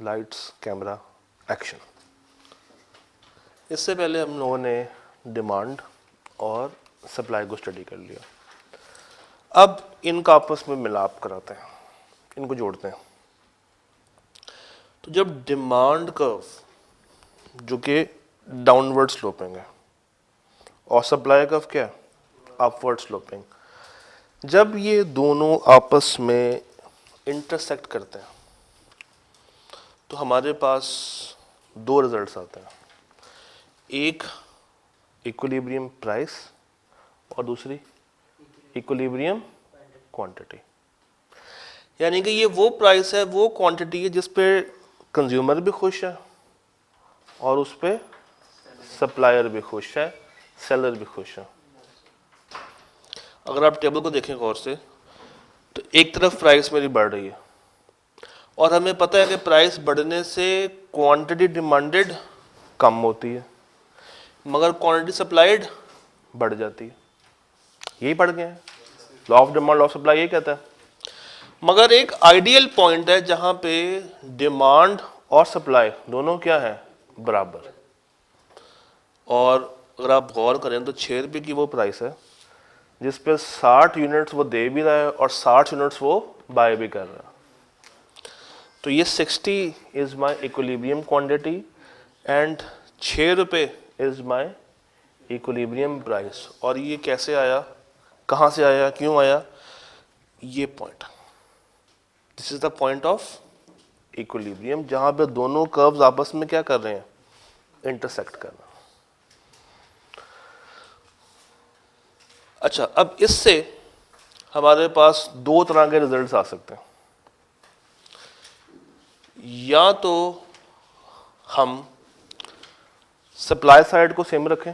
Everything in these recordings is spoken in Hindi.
Lights camera action. इससे पहले हम लोगों ने डिमांड और सप्लाई को स्टडी कर लिया। अब इनका आपस में मिलाप कराते हैं, इनको जोड़ते हैं। तो जब डिमांड कर्व जो कि डाउनवर्ड स्लोपिंग है और सप्लाई कर्व क्या है, अपवर्ड स्लोपिंग, जब ये दोनों आपस में इंटरसेक्ट करते हैं तो हमारे पास दो रिजल्ट्स आते हैं। एक इक्विलिब्रियम प्राइस और दूसरी इक्विलिब्रियम क्वांटिटी। यानी कि ये वो प्राइस है, वो क्वांटिटी है जिस पे कंज्यूमर भी खुश है और उस पे सप्लायर भी खुश है, सेलर भी खुश है। अगर आप टेबल को देखें गौर से तो एक तरफ प्राइस मेरी बढ़ रही है और हमें पता है कि प्राइस बढ़ने से क्वांटिटी डिमांडेड कम होती है मगर क्वांटिटी सप्लाइड बढ़ जाती है। यही पढ़ गए हैं, law of demand law of supply यही कहता है। मगर एक आइडियल पॉइंट है जहां पे डिमांड और सप्लाई दोनों क्या है, बराबर। और अगर आप गौर करें तो 6 रुपये की वो प्राइस है जिस पे 60 यूनिट्स वो दे भी रहा है और 60 यूनिट्स वो बाय भी कर रहा है। तो ये 60 is my equilibrium quantity and 6 रुपये इज माय इक्विलिब्रियम प्राइस। और ये कैसे आया, कहाँ से आया, क्यों आया, ये point, this is the point of equilibrium जहाँ पे दोनों कर्व्स आपस में क्या कर रहे हैं, इंटरसेक्ट कर रहे हैं। अच्छा, अब इससे हमारे पास दो तरह के रिजल्ट्स आ सकते हैं। या तो हम सप्लाई साइड को सेम रखें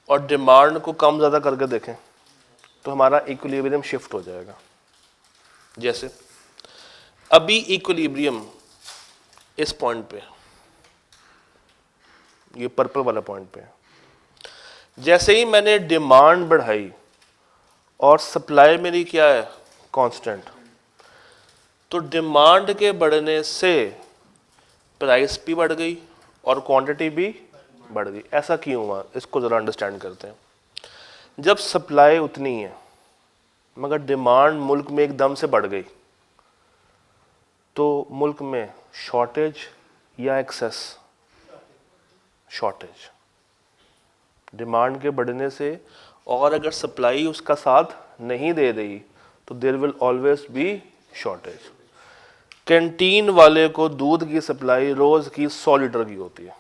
और डिमांड को कम ज़्यादा करके देखें तो हमारा इक्विलिब्रियम शिफ्ट हो जाएगा। जैसे अभी इक्विलिब्रियम इस पॉइंट पे, ये पर्पल वाला पॉइंट पे है। जैसे ही मैंने डिमांड बढ़ाई और सप्लाई मेरी क्या है, कांस्टेंट, तो डिमांड के बढ़ने से प्राइस भी बढ़ गई और क्वांटिटी भी बढ़ गई। ऐसा क्यों हुआ, इसको ज़रा अंडरस्टैंड करते हैं। जब सप्लाई उतनी है मगर डिमांड मुल्क में एकदम से बढ़ गई तो मुल्क में शॉर्टेज या एक्सेस, शॉर्टेज। डिमांड के बढ़ने से, और अगर सप्लाई उसका साथ नहीं दे रही तो there will always be shortage. Canteen वाले को दूध की सप्लाई रोज की 100 लीटर की होती है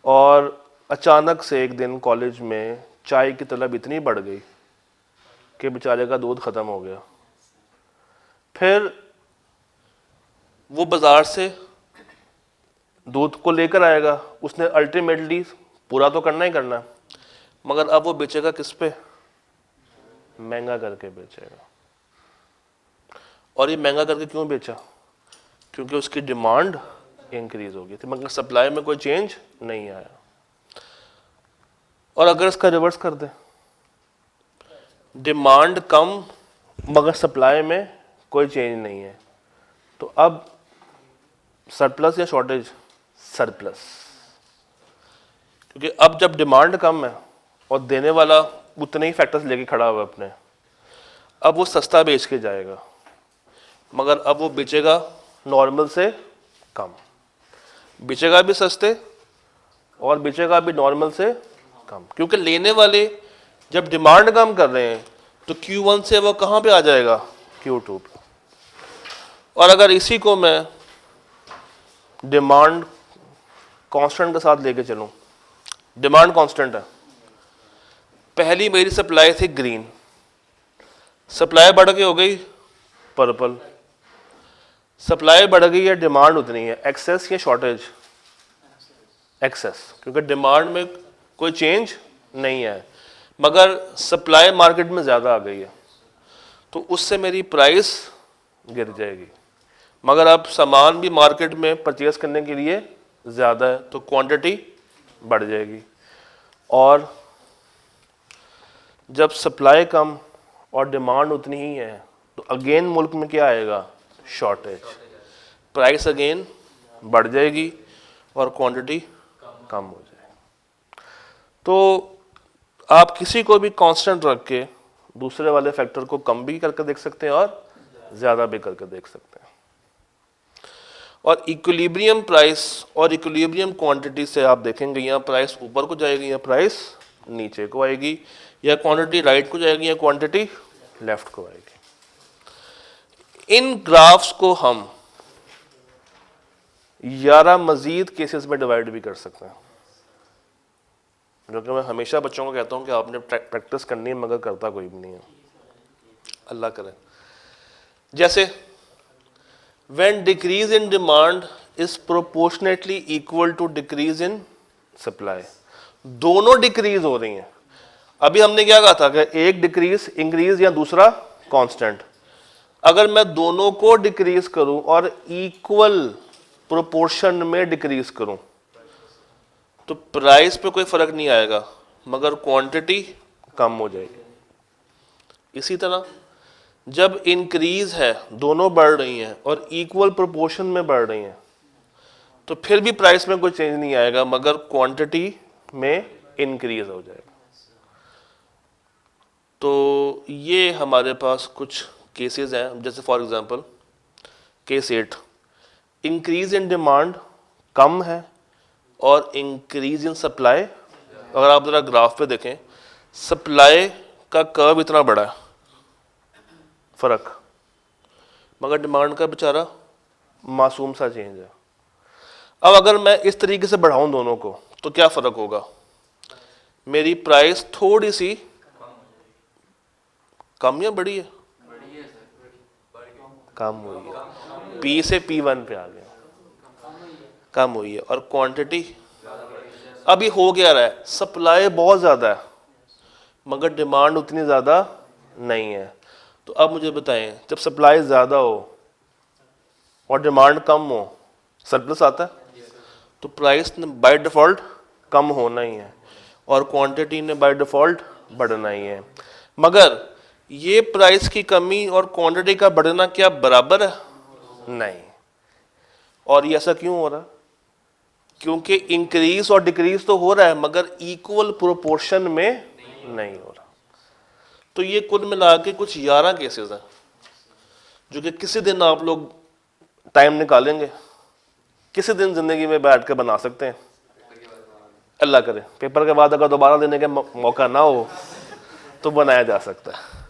और अचानक से एक दिन कॉलेज में चाय की तलब इतनी बढ़ गई कि बेचारे का दूध खत्म हो गया। फिर वो बाजार से दूध को लेकर आएगा, उसने अल्टीमेटली पूरा तो करना ही करना है, मगर अब वो बेचेगा किस पे, महंगा करके बेचेगा। और ये महंगा करके क्यों बेचा, क्योंकि उसकी डिमांड इंक्रीज हो गई थी मगर सप्लाई में कोई चेंज नहीं आया। और अगर इसका रिवर्स कर दे, डिमांड कम मगर सप्लाई में कोई चेंज नहीं है, तो अब सरप्लस या शॉर्टेज, सरप्लस। क्योंकि अब जब डिमांड कम है और देने वाला उतने ही फैक्टर्स लेके खड़ा हुआ है अपने, अब वो सस्ता बेच के जाएगा मगर अब वो बेचेगा नॉर्मल से कम, बेचेगा भी सस्ते और बेचेगा भी नॉर्मल से कम। क्योंकि लेने वाले जब डिमांड कम कर रहे हैं तो Q1 से वो कहाँ पे आ जाएगा, Q2 पे। और अगर इसी को मैं डिमांड कांस्टेंट के साथ लेके चलूं, डिमांड कांस्टेंट है, पहली मेरी सप्लाई थी ग्रीन, सप्लाई बढ़ के हो गई पर्पल, सप्लाई बढ़ गई है, डिमांड उतनी है, एक्सेस या शॉर्टेज, एक्सेस, क्योंकि डिमांड में कोई चेंज नहीं है मगर सप्लाई मार्केट में ज़्यादा आ गई है तो उससे मेरी प्राइस गिर जाएगी। मगर अब सामान भी मार्केट में परचेज करने के लिए ज़्यादा है तो क्वांटिटी बढ़ जाएगी। और जब सप्लाई कम और डिमांड उतनी ही है तो अगेन मुल्क में क्या आएगा, शॉर्टेज, प्राइस अगेन बढ़ जाएगी और क्वांटिटी कम हो जाएगी। तो आप किसी को भी कांस्टेंट रख के दूसरे वाले फैक्टर को कम भी करके देख सकते हैं और ज़्यादा भी करके देख सकते हैं। और इक्विलिब्रियम प्राइस और इक्विलिब्रियम क्वांटिटी से आप देखेंगे यहाँ प्राइस ऊपर को जाएगी या प्राइस नीचे को आएगी, या क्वांटिटी राइट को जाएगी या क्वांटिटी लेफ्ट को आएगी। इन ग्राफ्स को हम 11 मजीद केसेस में डिवाइड भी कर सकते हैं, जो कि मैं हमेशा बच्चों को कहता हूं कि आपने प्रैक्टिस करनी है, मगर करता कोई भी नहीं है। अल्लाह करे। जैसे when decrease in demand is proportionately equal to decrease in supply, दोनों डिक्रीज हो रही हैं। अभी हमने क्या कहा था कि एक डिक्रीज इंक्रीज या दूसरा कांस्टेंट। अगर मैं दोनों को डिक्रीज करूं और इक्वल प्रोपोर्शन में डिक्रीज करूं तो प्राइस पे कोई फर्क नहीं आएगा, मगर क्वांटिटी कम हो जाएगी। इसी तरह जब इंक्रीज है, दोनों बढ़ रही हैं और इक्वल प्रोपोर्शन में बढ़ रही हैं, तो फिर भी प्राइस में कोई चेंज नहीं आएगा, मगर क्वांटिटी में इंक्रीज हो जाएगा। तो ये हमारे पास कुछ केसेस हैं। जैसे for example case 8, increase in demand कम है और इंक्रीज इन सप्लाई। अगर आप जरा ग्राफ पे देखें, सप्लाई का कर्व इतना बड़ा है, फर्क, मगर डिमांड का बेचारा मासूम सा चेंज है। अब अगर मैं इस तरीके से बढ़ाऊं दोनों को तो क्या फर्क होगा? मेरी प्राइस थोड़ी सी कम या बड़ी है? कम हुई है, P से P1 पे आ गया, कम हुई है। और क्वांटिटी अभी हो गया रहा है, सप्लाई बहुत ज़्यादा है मगर डिमांड उतनी ज़्यादा नहीं है। तो अब मुझे बताएं, जब सप्लाई ज़्यादा हो और डिमांड कम हो, सरप्लस आता है, तो प्राइस ने बाय डिफ़ॉल्ट कम होना ही है और क्वांटिटी ने बाय डिफ़ॉल्ट बढ़ना ही है। मगर ये प्राइस की कमी और क्वांटिटी का बढ़ना क्या बराबर है? नहीं। और ये ऐसा क्यों हो रहा है? क्योंकि इंक्रीज और डिक्रीज तो हो रहा है मगर इक्वल प्रोपोर्शन में नहीं हो रहा। तो ये कुल मिला के कुछ 11 केसेस हैं जो कि किसी दिन आप लोग टाइम निकालेंगे, किसी दिन जिंदगी में बैठ के बना सकते हैं। अल्लाह करे पेपर के बाद अगर दोबारा देने का मौका ना हो तो बनाया जा सकता है।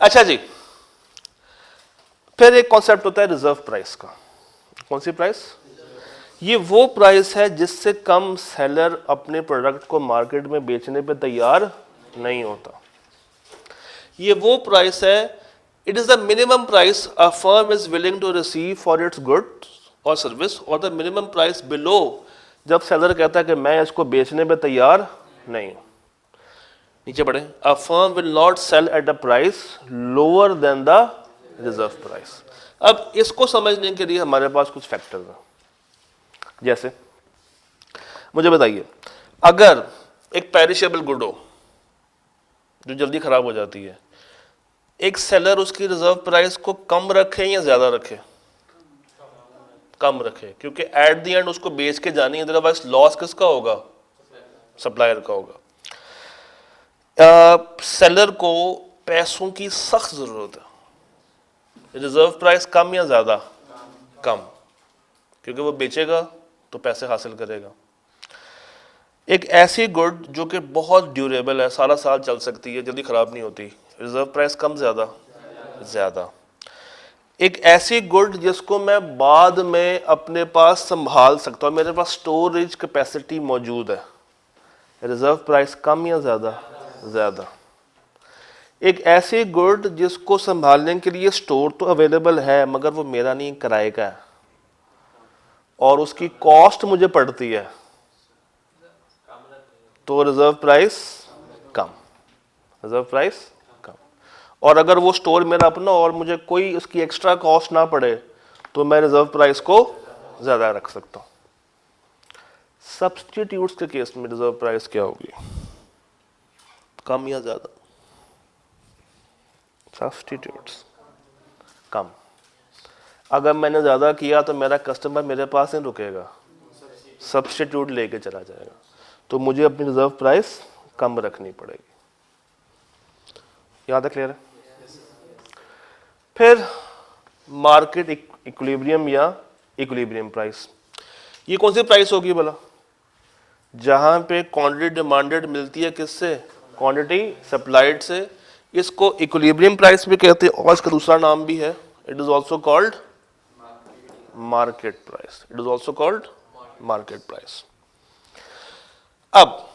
अच्छा जी, फिर एक कॉन्सेप्ट होता है रिजर्व प्राइस का। कौन सी प्राइस? ये वो प्राइस है जिससे कम सेलर अपने प्रोडक्ट को मार्केट में बेचने पे तैयार नहीं होता। ये वो प्राइस है, it is the minimum price a firm is willing to receive for its goods और सर्विस, और द मिनिमम प्राइस बिलो, जब सेलर कहता है कि मैं इसको बेचने पे तैयार नहीं हूं। नीचे पढ़े, a firm will not sell at a price lower than the reserve price. अब इसको समझने के लिए हमारे पास कुछ फैक्टर्स हैं। जैसे मुझे बताइए, अगर एक पेरिशेबल गुड हो जो जल्दी खराब हो जाती है, एक सेलर उसकी रिजर्व प्राइस को कम रखे या ज्यादा रखे? कम रखे, क्योंकि एट द एंड उसको बेच के जानी है, अदरवाइज लॉस किसका होगा? सप्लायर का होगा। सेलर को पैसों की सख्त जरूरत है। रिजर्व प्राइस कम या ज्यादा? कम, क्योंकि वो बेचेगा तो पैसे हासिल करेगा। एक ऐसी गुड जो कि बहुत ड्यूरेबल है, सारा साल चल सकती है, जल्दी खराब नहीं होती, रिजर्व प्राइस कम ज्यादा? ज्यादा। एक ऐसी गुड जिसको मैं बाद में अपने पास संभाल सकता हूँ, मेरे पास स्टोरेज कैपेसिटी मौजूद है, रिजर्व प्राइस कम या ज्यादा? ज्यादा। एक ऐसी गुड जिसको संभालने के लिए स्टोर तो अवेलेबल है मगर वो मेरा नहीं, किराए का है और उसकी कॉस्ट मुझे पड़ती है, तो रिजर्व प्राइस कम। रिजर्व प्राइस कम। और अगर वो स्टोर मेरा अपना और मुझे कोई उसकी एक्स्ट्रा कॉस्ट ना पड़े तो मैं रिजर्व प्राइस को ज्यादा रख सकता हूं। सब्स्टिट्यूट्स के केस में रिजर्व प्राइस क्या होगी? कम या ज्यादा? सब्स्टिट्यूट्स कम। अगर मैंने ज़्यादा किया तो मेरा कस्टमर मेरे पास नहीं रुकेगा, सब्स्टिट्यूट लेके चला जाएगा, तो मुझे अपनी रिजर्व प्राइस कम रखनी पड़ेगी। याद है, क्लियर है? फिर मार्केट इक्विलिब्रियम या इक्विलिब्रियम प्राइस, ये कौन सी प्राइस होगी भला? जहां पे क्वांटिटी डिमांडेड मिलती है किससे? क्वांटिटी सप्लाइड से। इसको इक्विलिब्रियम प्राइस भी कहते हैं, और इसका दूसरा नाम भी है, it is also called market price. It is also called market price. अब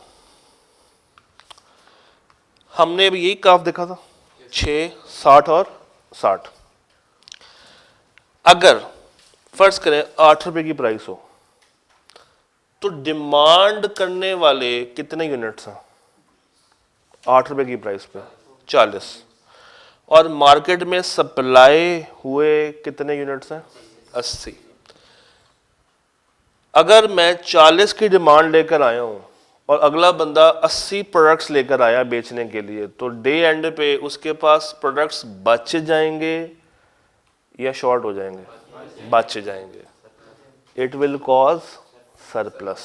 हमने अभी यही ग्राफ देखा था, 6, 60 और 60। अगर फर्ज करें 8 रुपए की प्राइस हो, तो डिमांड करने वाले कितने यूनिट्स हैं 8 रुपए की प्राइस पे? 40। और मार्केट में सप्लाई हुए कितने यूनिट्स हैं? 80। अगर मैं 40 की डिमांड लेकर आया हूं और अगला बंदा 80 प्रोडक्ट्स लेकर आया बेचने के लिए, तो डे एंड पे उसके पास प्रोडक्ट्स बच जाएंगे या शॉर्ट हो जाएंगे? बच जाएंगे। It will cause surplus.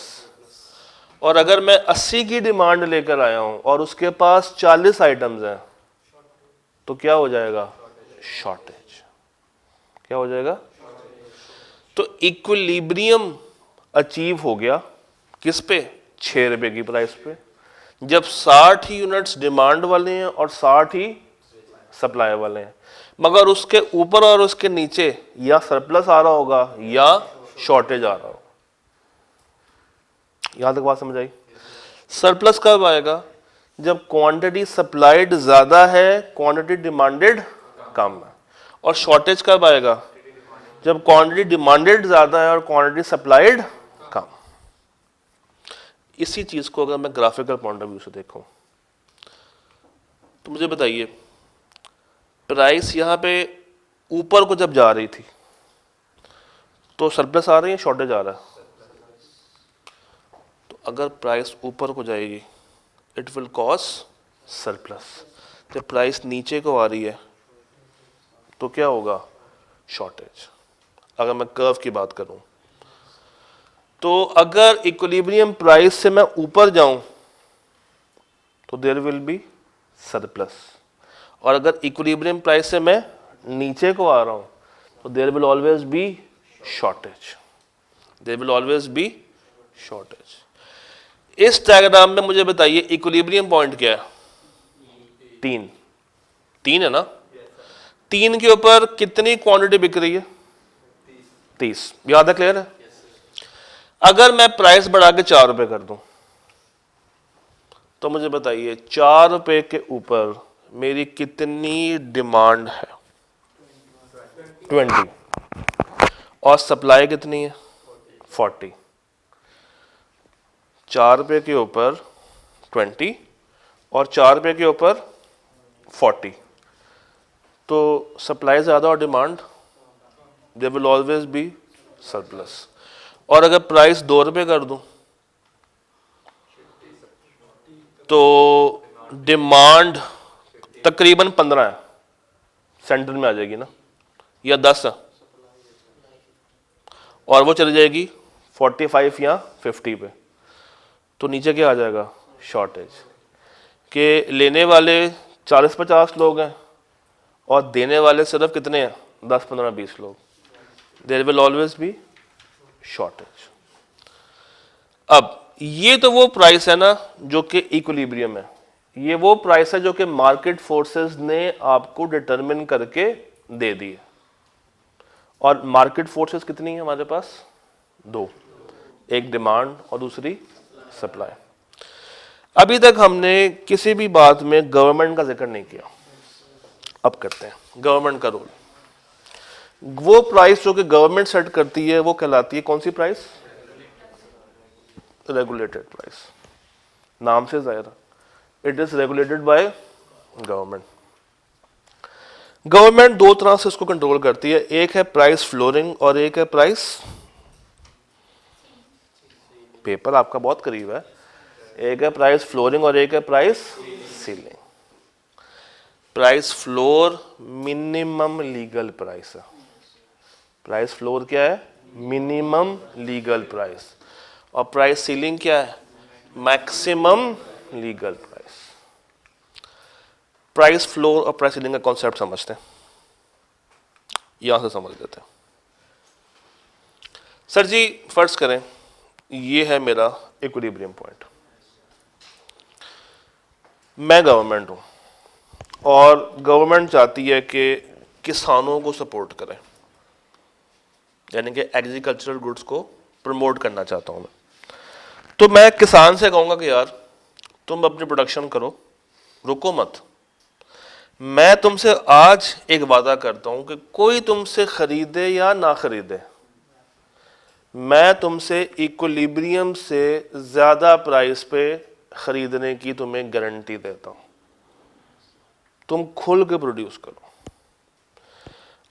और अगर मैं 80 की डिमांड लेकर आया हूं और उसके पास 40 आइटम्स हैं, तो क्या हो जाएगा? शॉर्टेज। क्या हो जाएगा? तो इक्विलिब्रियम अचीव हो गया किस पे? 6 रुपए की प्राइस पे, जब 60 ही यूनिट्स डिमांड वाले हैं और 60 ही सप्लाई वाले हैं। मगर उसके ऊपर और उसके नीचे या सरप्लस आ रहा होगा या शॉर्टेज आ रहा होगा। यहां तक बात समझ आई? सरप्लस कब आएगा? जब क्वांटिटी सप्लाइड ज्यादा है, क्वांटिटी डिमांडेड कम है। और शॉर्टेज कब आएगा? जब क्वांटिटी डिमांडेड ज्यादा है और क्वांटिटी सप्लाइड कम। इसी चीज को अगर मैं ग्राफिकल पॉइंट ऑफ व्यू से देखूं, तो मुझे बताइए, प्राइस यहां पे ऊपर को जब जा रही थी तो सरप्लस आ रही है, शॉर्टेज आ रहा है? तो अगर प्राइस ऊपर को जाएगी, इट विल कॉज सरप्लस। जब प्राइस नीचे को आ रही है तो क्या होगा? शॉर्टेज। अगर मैं कर्व की बात करूं, तो अगर इक्विलिब्रियम प्राइस से मैं ऊपर जाऊं तो देयर विल बी सरप्लस, और अगर इक्विलिब्रियम प्राइस से मैं नीचे को आ रहा हूं तो there will always be shortage. There will always be shortage. इस डायग्राम में मुझे बताइए इक्विलिब्रियम पॉइंट क्या है? 3 है ना? 3 के ऊपर कितनी क्वांटिटी बिक रही है? 30। याद है, क्लियर है? अगर मैं प्राइस बढ़ा के 4 रुपए कर दूं, तो मुझे बताइए 4 रुपए के ऊपर मेरी कितनी डिमांड है? 20। और सप्लाई कितनी है? 40। 4 रुपए के ऊपर 20 और 4 रुपए के ऊपर 40, तो सप्लाई ज्यादा और demand, there will always be surplus. और अगर प्राइस 2 रुपए कर दूं, तो डिमांड तकरीबन 15 है, सेंटर में आ जाएगी ना, या 10 है, और वो चली जाएगी 45 या 50 पे, तो नीचे क्या आ जाएगा? शॉर्टेज। के लेने वाले 40-50 लोग हैं और देने वाले सिर्फ कितने हैं? 10-15-20 लोग। There will always be shortage. अब ये तो वो प्राइस है ना जो कि इक्विलिब्रियम है, ये वो प्राइस है जो कि मार्केट फोर्सेस ने आपको डिटरमिन करके दे दी है। और मार्केट फोर्सेस कितनी है हमारे पास? 2, एक डिमांड और दूसरी सप्लाई। अभी तक हमने किसी भी बात में गवर्नमेंट का जिक्र नहीं किया, अब करते हैं गवर्नमेंट का रोल। वो प्राइस जो कि गवर्नमेंट सेट करती है वो कहलाती है कौन सी प्राइस? Regulated price. नाम से जाहिर है, it is regulated by government. Government 2 तरह से इसको कंट्रोल करती है, एक है प्राइस फ्लोरिंग और एक है प्राइस, पेपर आपका बहुत करीब है, एक है प्राइस फ्लोरिंग और एक है price ceiling. Price floor minimum legal price है, प्राइस फ्लोर क्या है? Minimum legal price. और प्राइस सीलिंग क्या है? Maximum legal price. Price floor और प्राइस सीलिंग का कॉन्सेप्ट समझते हैं, यहां से समझ लेते हैं। सर जी फर्ज करें ये है मेरा इक्विलिब्रियम पॉइंट, मैं गवर्नमेंट हूं और गवर्नमेंट चाहती है कि किसानों को सपोर्ट करें, यानी कि एग्रीकल्चरल गुड्स को प्रमोट करना चाहता हूं मैं। तो मैं किसान से कहूंगा कि यार तुम अपनी प्रोडक्शन करो, रुको मत। मैं तुमसे आज एक वादा करता हूं कि कोई तुमसे खरीदे या ना खरीदे, मैं तुमसे इक्विलिब्रियम से ज्यादा प्राइस पे खरीदने की तुम्हें गारंटी देता हूं। तुम खुल के प्रोड्यूस करो।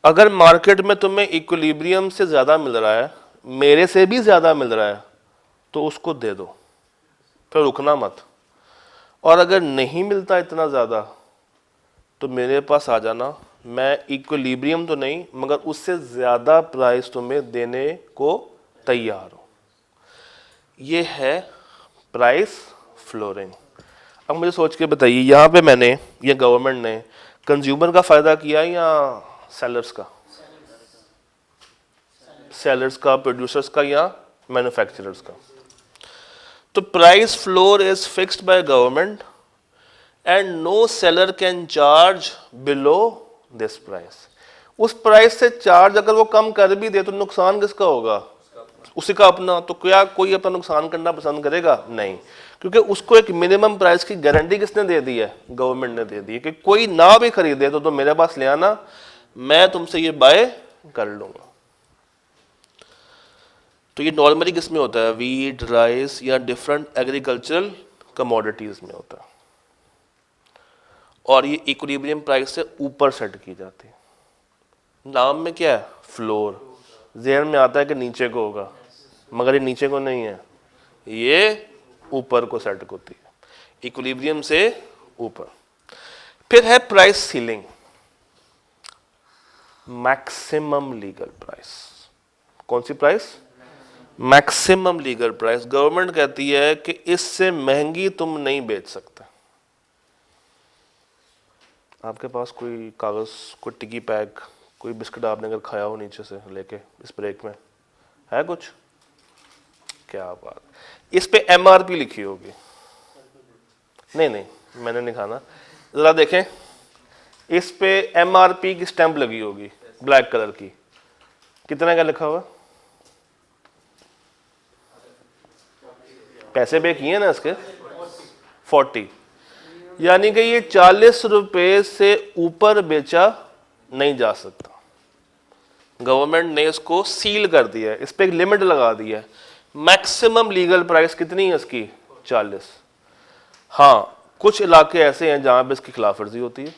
अगर मार्केट में तुम्हें इक्विलिब्रियम से ज्यादा मिल रहा है, मेरे से भी ज्यादा मिल रहा है, तो उसको दे दो, फिर रुकना मत। और अगर नहीं मिलता इतना ज्यादा तो मेरे पास आ जाना, मैं इक्विलिब्रियम तो नहीं मगर उससे ज्यादा प्राइस तुम्हें देने को तैयार हूं। ये है प्राइस फ्लोरिंग। अब मुझे सोच के बताइए, यहां पे मैंने, ये गवर्नमेंट ने कंज्यूमर का फायदा किया या सेलर्स का? सेलर्स का, प्रोड्यूसर्स का या मैन्युफैक्चरर्स का? तो price floor is fixed by government and no seller can charge below this price. उस प्राइस से चार्ज अगर वो कम कर भी दे तो नुकसान किसका होगा? उसी का अपना। तो क्या कोई अपना नुकसान करना पसंद करेगा? नहीं, क्योंकि उसको एक मिनिमम प्राइस की गारंटी किसने दे दी है? गवर्नमेंट ने दे दी है कि कोई ना भी खरीदे तो मेरे पास ले आना, मैं तुमसे ये बाय कर लूंगा। तो ये नॉर्मली किस में होता है? वीट, राइस या डिफरेंट एग्रीकल्चरल कमोडिटीज में होता है, और ये इक्विलिब्रियम प्राइस से ऊपर सेट की जाती है। नाम में क्या है? फ्लोर। ज़हन में आता है कि नीचे को होगा, मगर ये नीचे को नहीं है, ये ऊपर को सेट होती है, इक्विलिब्रियम से ऊपर। फिर है price ceiling, maximum legal price. कौन सी price? Maximum legal price. Government कहती है कि इससे महंगी तुम नहीं बेच सकते। आपके पास कोई कागज, कोई टिकी पैक, कोई बिस्किट आपने अगर खाया हो नीचे से लेके इस ब्रेक में, है कुछ? क्या बात। इस पे एमआरपी लिखी होगी? नहीं नहीं, मैंने नहीं खाना। जरा देखें, इस पे एमआरपी की स्टैंप लगी होगी ब्लैक कलर की, कितना का लिखा हुआ? पैसे पे किए ना इसके 40, यानी कि ये 40 रुपए से ऊपर बेचा नहीं जा सकता। गवर्नमेंट ने इसको सील कर दिया है, इस पे एक लिमिट लगा दी है। मैक्सिमम लीगल प्राइस कितनी है इसकी? 40। हाँ, कुछ इलाके ऐसे हैं जहां पे इसकी खिलाफवर्जी होती है,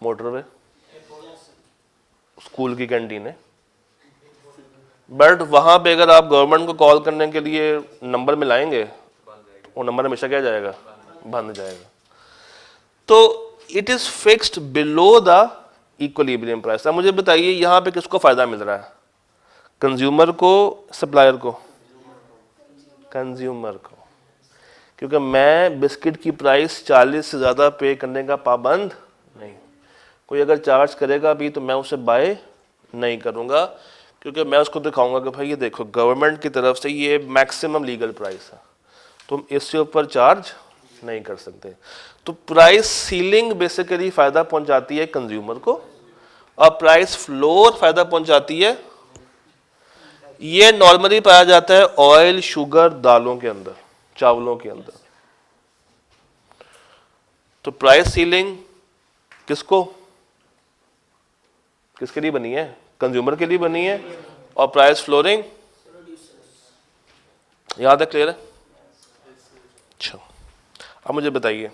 मोटरवे, स्कूल की कैंटीनें, बट वहां पे अगर आप गवर्नमेंट को कॉल करने के लिए नंबर मिलाएंगे, वो नंबर हमेशा क्या जाएगा? बंद जाएगा। तो it is fixed below the equilibrium price. अब मुझे बताइए यहां पे किसको फायदा मिल रहा है? कंज्यूमर को, सप्लायर को? कंज्यूमर को, क्योंकि मैं बिस्किट की प्राइस 40 से ज्यादा पे करने का पाबंद नहीं। कोई अगर चार्ज करेगा भी तो मैं उसे बाय नहीं करूंगा, क्योंकि मैं उसको दिखाऊंगा कि भाई ये देखो गवर्नमेंट की तरफ से ये मैक्सिमम लीगल प्राइस है, तुम इससे ऊपर चार्ज नहीं कर सकते। तो प्राइस सीलिंग बेसिकली फायदा पहुंचाती है कंज्यूमर को, और प्राइस फ्लोर फायदा पहुंचाती है, ये नॉर्मली पाया जाता है ऑयल, शुगर, दालों के अंदर, चावलों के अंदर। तो प्राइस सीलिंग किसको, किसके लिए बनी है? कंज्यूमर के लिए बनी है। और प्राइस फ्लोरिंग, याद है? क्लियर है? अच्छा, अब मुझे बताइए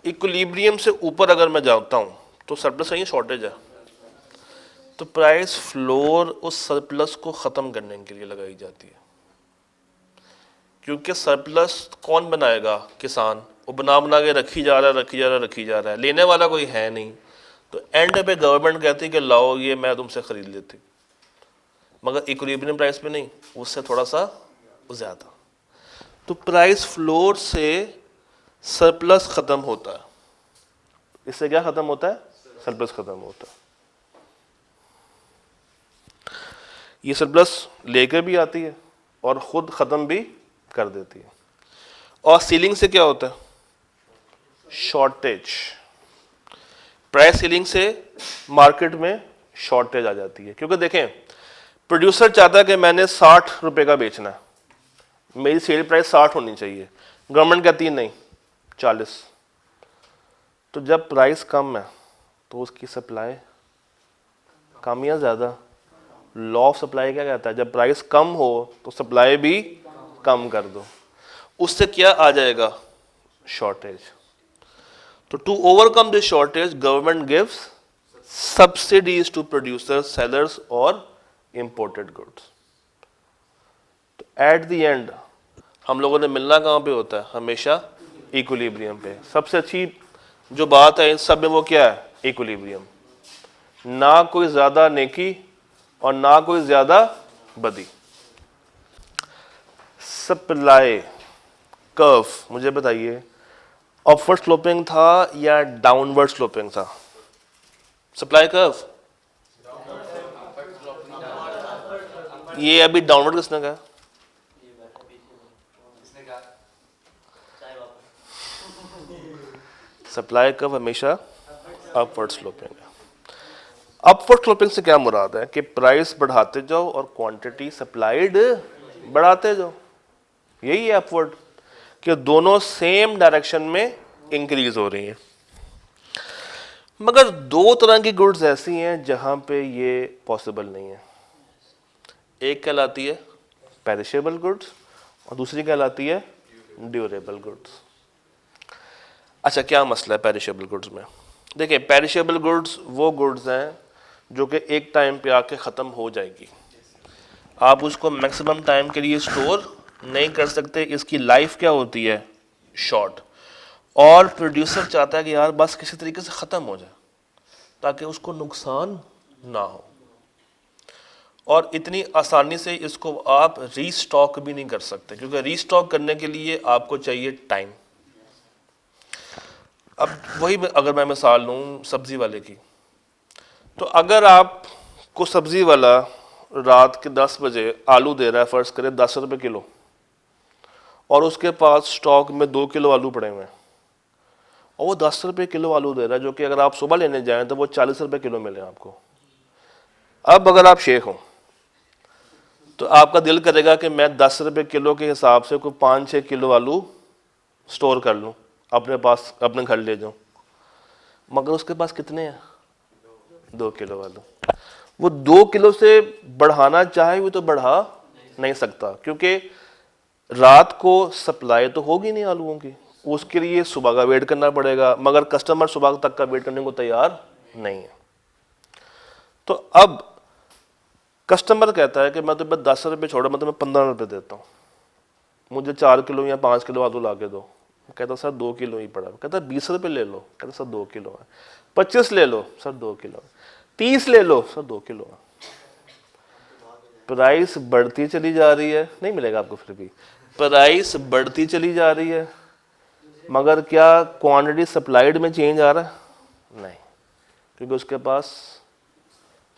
इक्विलिब्रियम से ऊपर अगर मैं जाता हूं तो सरप्लस है या शॉर्टेज है? तो प्राइस फ्लोर उस सरप्लस को खत्म करने के लिए लगाई जाती है, क्योंकि सरप्लस कौन बनाएगा? किसान। वो बना बना के रखी जा रहा है, लेने वाला कोई है नहीं। तो एंड पे गवर्नमेंट कहती है कि लाओ ये मैं तुमसे खरीद लेती। मगर इक्विलिब्रियम प्राइस पे नहीं, उससे थोड़ा सा ज़्यादा। तो प्राइस फ्लोर से सरप्लस ख़त्म होता है। इससे क्या ख़त्म होता है? सरप्लस ख़त्म होता है। ये सरप्लस लेकर भी आती है और ख़ुद ख़त्म भी कर देती है। और सीलिंग से क्या होता है? शॉर्टेज। प्राइस सीलिंग से मार्केट में शॉर्टेज आ जाती है, क्योंकि देखें प्रोड्यूसर चाहता है कि मैंने 60 रुपए का बेचना है, मेरी सेल प्राइस 60 होनी चाहिए, गवर्नमेंट कहती है नहीं 40। तो जब प्राइस कम है तो उसकी सप्लाई कम या ज़्यादा? लॉ ऑफ सप्लाई क्या कहता है? जब प्राइस कम हो तो सप्लाई भी कम कर दो, उससे क्या आ जाएगा? शॉर्टेज। तो to overcome this shortage government gives subsidies to producers, sellers और इंपोर्टेड गुड्स। तो एट द एंड हम लोगों ने मिलना कहाँ पे होता है? हमेशा इक्विलिब्रियम पे। सबसे अच्छी जो बात है इन सब में वो क्या है? इक्विलिब्रियम। ना कोई ज्यादा नेकी और ना कोई ज्यादा बदी। सप्लाई कर्व मुझे बताइए, अपवर्ड स्लोपिंग था या डाउनवर्ड स्लोपिंग था? सप्लाई कर्व ये अभी डाउनवर्ड किसने कहा? सप्लाई कर्व हमेशा अपवर्ड स्लोपिंग है। अपवर्ड स्लोपिंग से क्या मुराद है? कि प्राइस बढ़ाते जाओ और क्वांटिटी सप्लाइड बढ़ाते जाओ, यही है अपवर्ड, कि दोनों सेम डायरेक्शन में इंक्रीज हो रही हैं। मगर दो तरह की गुड्स ऐसी हैं जहां पे ये पॉसिबल नहीं है। एक कहलाती है पेरिशेबल गुड्स और दूसरी कहलाती है ड्यूरेबल गुड्स। अच्छा, क्या मसला है पेरिशेबल गुड्स में? देखिए, पेरिशेबल गुड्स वो गुड्स हैं जो कि एक टाइम पे आके ख़त्म हो जाएगी, आप उसको मैक्सिमम टाइम के लिए स्टोर नहीं कर सकते, इसकी लाइफ क्या होती है? शॉर्ट। और प्रोड्यूसर चाहता है कि यार बस किसी तरीके से ख़त्म हो जाए ताकि उसको नुकसान ना हो, और इतनी आसानी से इसको आप रीस्टॉक भी नहीं कर सकते, क्योंकि रीस्टॉक करने के लिए आपको चाहिए टाइम। अब वही अगर मैं मिसाल लूँ सब्जी वाले की, तो अगर आपको सब्जी वाला रात के 10 बजे आलू दे रहा है, फर्ज करें 10 रुपये किलो, और उसके पास स्टॉक में 2 किलो आलू पड़े हुए हैं, और वो 10 रुपये किलो आलू दे रहा है, जो कि अगर आप सुबह लेने जाएं तो वो 40 रुपये किलो मिले आपको। अब अगर आप शेख हो तो आपका दिल करेगा कि मैं 10 रुपये किलो के हिसाब से कोई 5-6 किलो आलू स्टोर कर लूँ अपने पास, अपने घर ले जाऊँ, मगर उसके पास कितने हैं? 2 किलो आलू। वो 2 किलो से बढ़ाना चाहे वो तो बढ़ा नहीं सकता, क्योंकि रात को सप्लाई तो होगी नहीं आलूओं की, उसके लिए सुबह का वेट करना पड़ेगा, मगर कस्टमर सुबह तक का वेट करने को तैयार नहीं है। तो अब कस्टमर कहता है कि मैं तो 10 रुपये छोड़ो, मैं तुम्हें 15 रुपये देता हूँ, मुझे 4 किलो या 5 किलो आलू ला के दो। कहता सर 2 किलो ही पड़ा। कहता 20 रुपये ले लो। कहता सर 2 किलो है। 25 ले लो सर 2 किलो है। 30 ले लो सर 2 किलो है। प्राइस बढ़ती चली जा रही है, नहीं मिलेगा आपको, फिर भी प्राइस बढ़ती चली जा रही है, मगर क्या क्वांटिटी सप्लाइड में चेंज आ रहा है? नहीं, क्योंकि उसके पास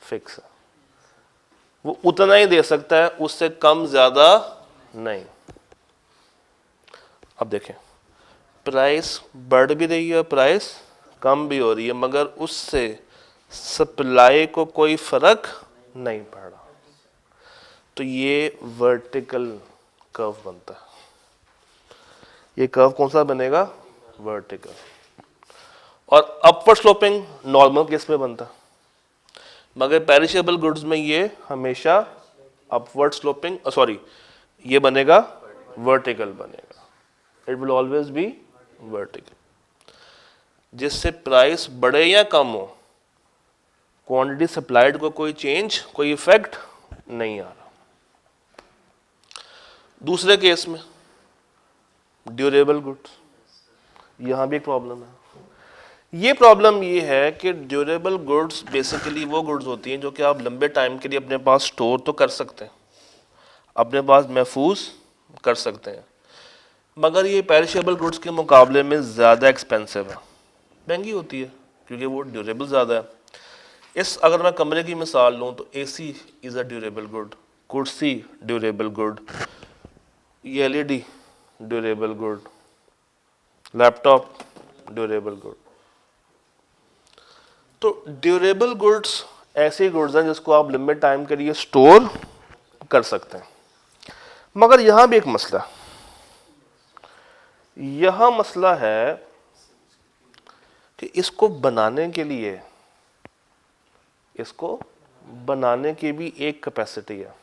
फिक्स है, वो उतना ही दे सकता है, उससे कम ज्यादा नहीं। अब देखें, प्राइस बढ़ भी रही है, प्राइस कम भी हो रही है, मगर उससे सप्लाई को कोई फर्क नहीं पड़ रहा। तो ये वर्टिकल कर्व बनता है। ये कर्व कौन सा बनेगा? वर्टिकल। और अपवर्ड स्लोपिंग नॉर्मल केस में बनता है, मगर पेरिशेबल गुड्स में ये हमेशा अपवर्ड स्लोपिंग, सॉरी, ये बनेगा वर्टिकल बनेगा। It will always B vertical, जिससे प्राइस बढ़े या कम हो, क्वांटिटी सप्लाइड को कोई चेंज, कोई इफेक्ट नहीं आ रहा। दूसरे केस में ड्यूरेबल गुड्स, यहां भी एक प्रॉब्लम है। ये प्रॉब्लम ये है कि ड्यूरेबल गुड्स बेसिकली वो गुड्स होती हैं जो कि आप लंबे टाइम के लिए अपने पास स्टोर तो कर सकते हैं, अपने पास महफूज कर सकते हैं, मगर ये पेरिशेबल गुड्स के मुकाबले में ज़्यादा एक्सपेंसिव है, महंगी होती है क्योंकि वो ड्यूरेबल ज़्यादा है। अगर मैं कमरे की मिसाल लूँ तो AC is a durable good, कुर्सी ड्यूरेबल गुड, ये LED durable good, laptop durable good. तो ड्यूरेबल गुड्स ऐसी गुड्स हैं जिसको आप लंबे टाइम के लिए स्टोर कर सकते हैं, मगर यहां भी एक मसला है। यहां मसला है कि इसको बनाने की भी एक कैपेसिटी है।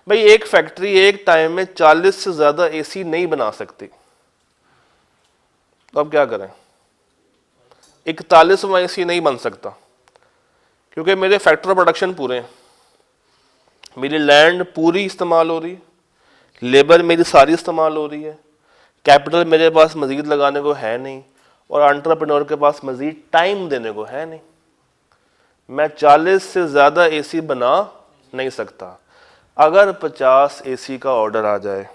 भाई एक फैक्ट्री एक टाइम में 40 से ज्यादा एसी नहीं बना सकती, तो अब क्या करें? 41वां एसी नहीं बन सकता क्योंकि मेरे फैक्ट्री प्रोडक्शन पूरे हैं, मेरी लैंड पूरी इस्तेमाल हो रही है, लेबर मेरी सारी इस्तेमाल हो रही है, कैपिटल मेरे पास मजीद लगाने को है नहीं, और एंटरप्रेन्योर के पास मजीद टाइम देने को है नहीं। मैं 40 से ज़्यादा एसी बना नहीं सकता। अगर 50 एसी का ऑर्डर आ जाए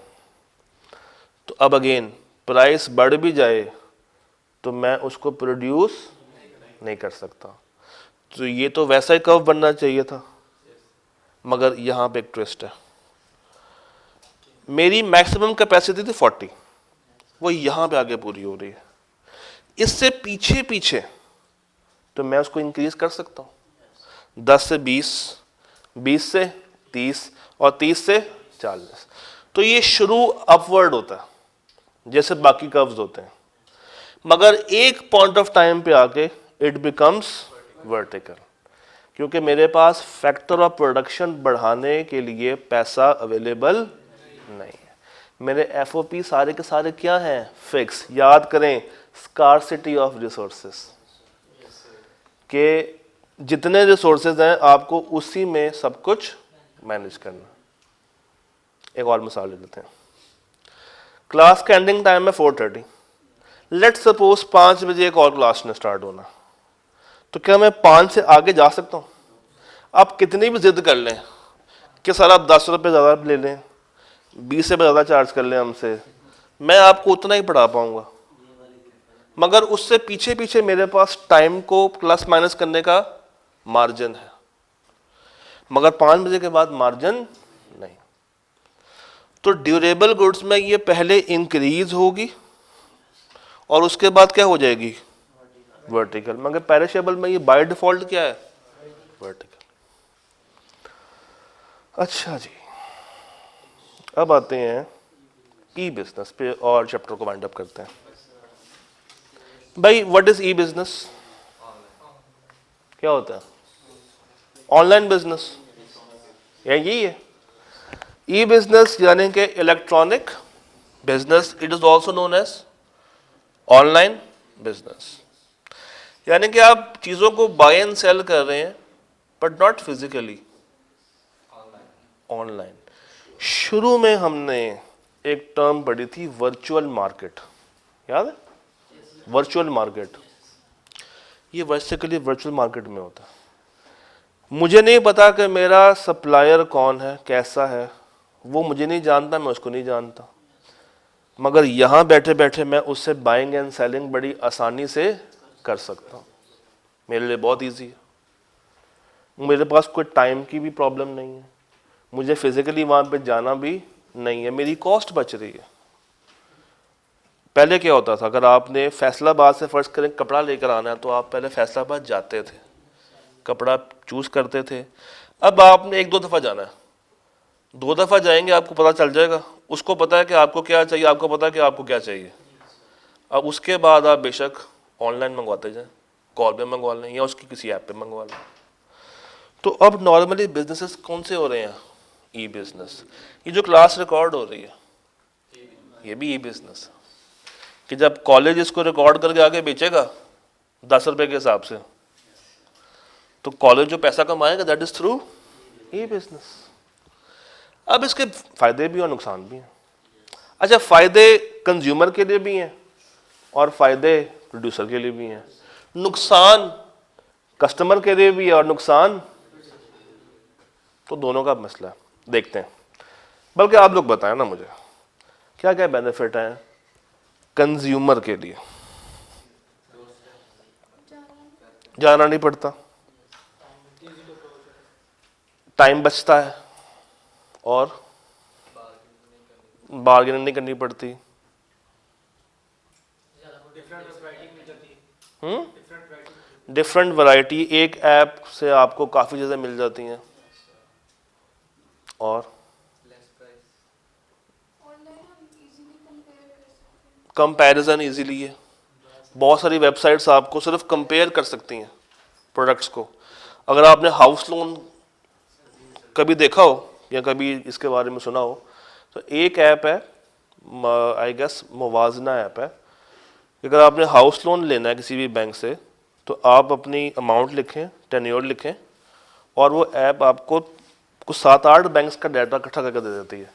तो अब अगेन प्राइस बढ़ भी जाए तो मैं उसको प्रोड्यूस नहीं कर सकता। तो ये तो वैसा ही कर्व बनना चाहिए था, मगर यहाँ पे एक ट्विस्ट है। मेरी मैक्सिमम कैपेसिटी थी 40, वो यहाँ पे आगे पूरी हो रही है। इससे पीछे पीछे तो मैं उसको इंक्रीज कर सकता हूँ, 10 से 20, 20 से 30 और 30 से 40। तो ये शुरू अपवर्ड होता है जैसे बाकी कर्व्स होते हैं, मगर एक पॉइंट ऑफ टाइम पे आके इट बिकम्स वर्टिकल, क्योंकि मेरे पास फैक्टर ऑफ प्रोडक्शन बढ़ाने के लिए पैसा अवेलेबल नहीं है। मेरे एफओपी सारे के सारे क्या हैं? फिक्स। याद करें स्कार्सिटी ऑफ रिसोर्सेस, के जितने रिसोर्सेज हैं आपको उसी में सब कुछ मैनेज करना। एक और मिसाल ले लेते हैं। क्लास का एंडिंग टाइम है 4:30, लेट सपोज 5 बजे एक और क्लास ने स्टार्ट होना, तो क्या मैं 5 से आगे जा सकता हूँ? आप कितनी भी जिद कर लें कि सर आप 10 रुपये ज़्यादा ले लें, 20 से ज़्यादा चार्ज कर लें हमसे, मैं आपको उतना ही पढ़ा पाऊंगा, मगर उससे पीछे पीछे मेरे पास टाइम को प्लस माइनस करने का मार्जिन है, मगर 5 बजे के बाद मार्जिन नहीं। तो ड्यूरेबल गुड्स में ये पहले इंक्रीज होगी और उसके बाद क्या हो जाएगी? वर्टिकल। मगर पेरिशेबल में ये बाय डिफॉल्ट क्या है? वर्टिकल। अच्छा जी, अब आते हैं ई बिजनेस पे और चैप्टर को वाइंड अप करते हैं। भाई व्हाट इज ई बिजनेस? क्या होता है? ऑनलाइन बिजनेस, यही है ई बिजनेस, यानी कि electronic business. It is also known as online business, यानी कि आप चीजों को बाय एंड सेल कर रहे हैं बट नॉट फिजिकली, ऑनलाइन। शुरू में हमने एक टर्म पढ़ी थी वर्चुअल मार्केट, याद है? वर्चुअल मार्केट, ये बेसिकली वर्चुअल मार्केट में होता है। मुझे नहीं पता कि मेरा सप्लायर कौन है, कैसा है, वो मुझे नहीं जानता, मैं उसको नहीं जानता, मगर यहाँ बैठे बैठे मैं उससे बाइंग एंड सेलिंग बड़ी आसानी से कर सकता हूँ। मेरे लिए बहुत इजी है, मेरे पास कोई टाइम की भी प्रॉब्लम नहीं है, मुझे फिजिकली वहाँ पे जाना भी नहीं है, मेरी कॉस्ट बच रही है। पहले क्या होता था, अगर आपने फैसलाबाद से फर्ज करें कपड़ा लेकर आना है तो आप पहले फैसलाबाद जाते थे, कपड़ा चूज करते थे। अब आपने 1-2 दफ़ा जाना है, 2 दफ़ा जाएंगे आपको पता चल जाएगा, उसको पता है कि आपको क्या चाहिए, आपको पता है कि आपको क्या चाहिए। अब उसके बाद आप बेशक ऑनलाइन मंगवाते जाएं, कॉल पे मंगवा लें या उसकी किसी ऐप पे मंगवा लें। तो अब नॉर्मली बिजनेसेस कौन से हो रहे हैं? ई बिजनेस। ये जो क्लास रिकॉर्ड हो रही है ये भी ई बिजनेस है, कि जब कॉलेज इसको रिकॉर्ड करके आगे बेचेगा 10 रुपए के हिसाब से, तो कॉलेज जो पैसा कमाएगा that is through E business. अब इसके फायदे भी और नुकसान भी हैं। अच्छा, फायदे कंज्यूमर के लिए भी हैं और फायदे प्रोड्यूसर के लिए भी हैं। नुकसान कस्टमर के लिए भी है और नुकसान तो दोनों का मसला है। देखते हैं, बल्कि आप लोग बताएं ना मुझे क्या क्या बेनिफिट है कंज्यूमर के लिए। जाना नहीं पड़ता, टाइम बचता है और बार्गेनिंग नहीं करनी पड़ती। डिफरेंट वैरायटी एक ऐप से आपको काफ़ी चीज़ें मिल जाती हैं और कंपैरिजन इजीली है। बहुत सारी वेबसाइट्स आपको सिर्फ कंपेयर कर सकती हैं प्रोडक्ट्स को। अगर आपने हाउस लोन कभी देखा हो या कभी इसके बारे में सुना हो तो एक ऐप है, आई गेस मुवाजना ऐप है। अगर आपने हाउस लोन लेना है किसी भी बैंक से तो आप अपनी अमाउंट लिखें, टेन्योर लिखें और वो ऐप आपको कुछ 7-8 बैंक्स का डाटा इकट्ठा करके दे देती है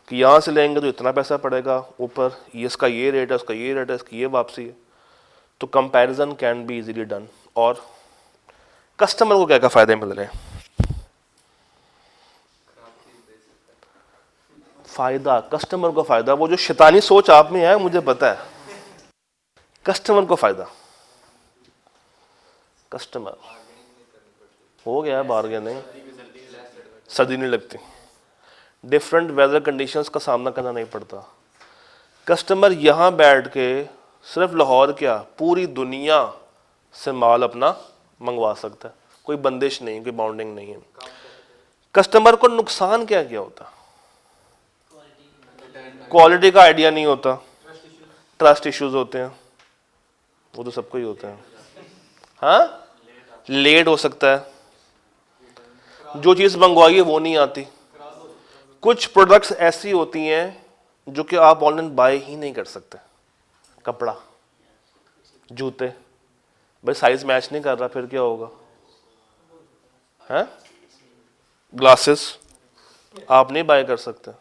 कि यहाँ से लेंगे तो इतना पैसा पड़ेगा, ऊपर ये इसका ये रेट है, उसका ये रेट है, इसकी ये वापसी है। तो comparison can be easily done. और कस्टमर को क्या क्या फ़ायदे मिल रहे हैं? फ़ायदा कस्टमर को फ़ायदा, वो जो शैतानी सोच आप में है मुझे पता है, कस्टमर को फ़ायदा। कस्टमर हो गया है बार्गेनिंग, सर्दी नहीं लगती, डिफरेंट वेदर कंडीशंस का सामना करना नहीं पड़ता। कस्टमर यहाँ बैठ के सिर्फ लाहौर क्या पूरी दुनिया से माल अपना मंगवा सकता है, कोई बंदिश नहीं, कोई बाउंडिंग नहीं है। कस्टमर को नुकसान क्या क्या होता? क्वालिटी का आइडिया नहीं होता, ट्रस्ट इश्यूज होते हैं, वो तो सबको ही होते हैं। हाँ, लेट हो सकता है, जो चीज़ मंगवाई है वो नहीं आती। कुछ प्रोडक्ट्स ऐसी होती हैं जो कि आप ऑनलाइन बाय ही नहीं कर सकते। कपड़ा, जूते, भाई साइज मैच नहीं कर रहा फिर क्या होगा? हैं? ग्लासेस आप नहीं बाय कर सकते।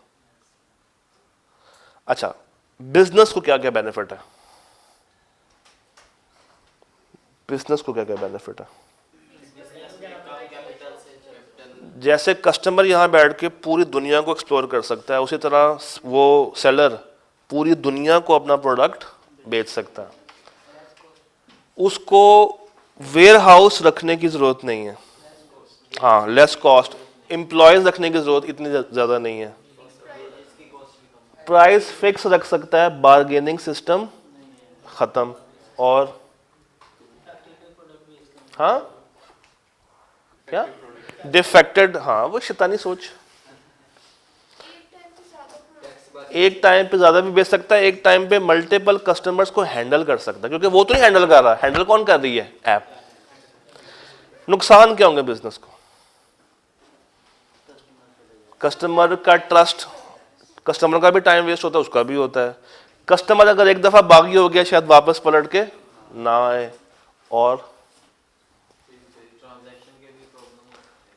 अच्छा, बिजनेस को क्या क्या बेनिफिट है? बिजनेस को क्या क्या बेनिफिट है? जैसे कस्टमर यहाँ बैठ के पूरी दुनिया को एक्सप्लोर कर सकता है, उसी तरह वो सेलर पूरी दुनिया को अपना प्रोडक्ट बेच सकता है। उसको वेयर हाउस रखने की ज़रूरत नहीं है। हाँ, लेस कॉस्ट, एम्प्लॉयज़ रखने की ज़रूरत इतनी ज़्यादा नहीं है। प्राइस फिक्स रख सकता है, बार्गेनिंग सिस्टम ख़त्म। और हाँ क्या डिफेक्टेड, हाँ वो शैतानी सोच। एक टाइम पे ज्यादा भी बेच सकता है, एक टाइम पे मल्टीपल कस्टमर्स को हैंडल कर सकता है, क्योंकि वो तो नहीं हैंडल कर रहा, हैंडल कौन कर रही है? ऐप। नुकसान क्या होंगे बिजनेस को? कस्टमर का ट्रस्ट, कस्टमर का भी टाइम वेस्ट होता है, उसका भी होता है। कस्टमर अगर एक दफा बागी हो गया शायद वापस पलट के ना आए। और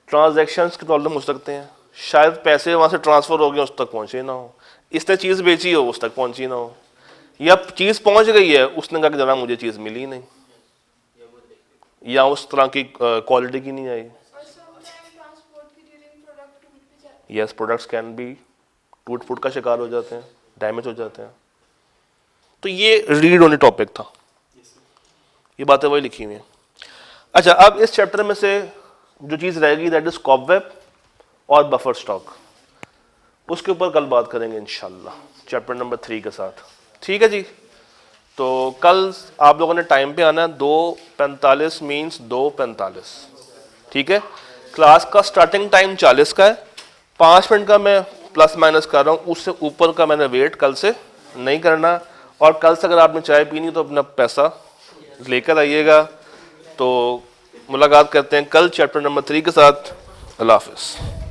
ट्रांजैक्शंस की प्रॉब्लम हो सकते हैं, शायद पैसे वहां से ट्रांसफर हो गए उस तक पहुंचे ना हो, इसने चीज़ बेची हो उस तक पहुंची ना हो, या चीज़ पहुंच गई है उसने कहा कि जरा मुझे चीज़ मिली नहीं, या उस तरह की क्वालिटी की नहीं आई। यस, प्रोडक्ट्स कैन बी टूट फूट का शिकार हो जाते हैं, डैमेज हो जाते हैं। तो ये रीड ओनली टॉपिक था, ये बातें वही लिखी हुई हैं। अच्छा, अब इस चैप्टर में से जो चीज़ रहेगी दैट इज कॉबवेब और बफर स्टॉक, उसके ऊपर कल बात करेंगे इंशाल्लाह चैप्टर नंबर 3 के साथ। ठीक है जी, तो कल आप लोगों ने टाइम पे आना है, 2:45 मीन्स 2:45। ठीक है, क्लास का स्टार्टिंग टाइम 40 का है, 5 मिनट का मैं प्लस माइनस कर रहा हूँ, उससे ऊपर का मैंने वेट कल से नहीं करना। और कल से अगर आपने चाय पीनी तो अपना पैसा लेकर आइएगा। तो मुलाकात करते हैं कल चैप्टर नंबर 3 के साथ। अल्लाह हाफिज़।